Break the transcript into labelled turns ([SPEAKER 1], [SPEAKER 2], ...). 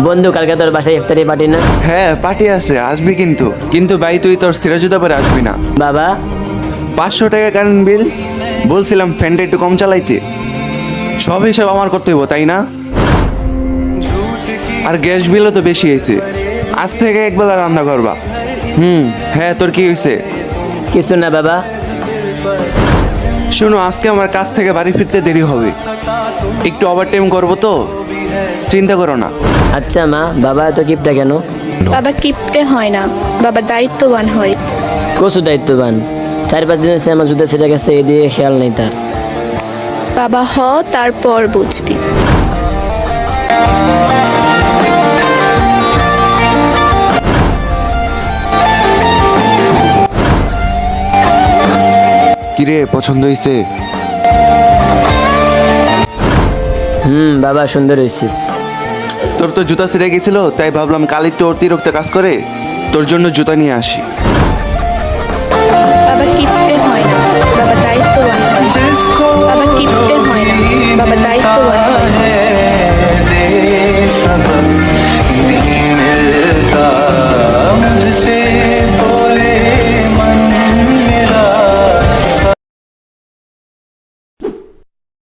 [SPEAKER 1] বন্ধু কালকে তোর বাসায় ইফতারি পার্টি না?
[SPEAKER 2] হ্যাঁ পার্টি আছে, আসবি কিন্তু। কিন্তু ভাই তুই তোর সিরা জুতা পরে আসবি না।
[SPEAKER 1] বাবা
[SPEAKER 2] 500 টাকা কারেন্ট বিল, বলছিলাম ফ্যানটা একটু কম চালাইতে। সব হিসাব আমার করতে হইব তাই না? আর গ্যাস বিলও তো বেশি হয়েছে, আজ থেকে একবেলা রান্না করবা। হ্যাঁ তোর কি হয়েছে?
[SPEAKER 1] কিছু না বাবা।
[SPEAKER 2] শোনো, আজকে আমার কাজ থেকে বাড়ি ফিরতে দেরি হবে, একটু ওভারটাইম করবো তো, চিন্তা করো না।
[SPEAKER 1] আচ্ছা মা, বাবা এত কিপটা কেন?
[SPEAKER 3] বাবা কিপটে হয় না, বাবা দায়িত্ববান হয়।
[SPEAKER 1] কচু দায়িত্ববান। 4-5 দিন হচ্ছে আমার জুতা ছিঁড়ে গেছে, এই দিয়ে খেয়াল নেই তার।
[SPEAKER 3] বাবা হ, তারপর বুঝবি।
[SPEAKER 2] কিরে পছন্দ হয়েছে?
[SPEAKER 1] বাবা সুন্দর হয়েছে।
[SPEAKER 2] তোর তো জুতা ছিঁড়ে গেছিল, তাই ভাবলাম কাল একটু অতিরিক্ত কাজ করে তোর জন্য জুতা নিয়ে আসি।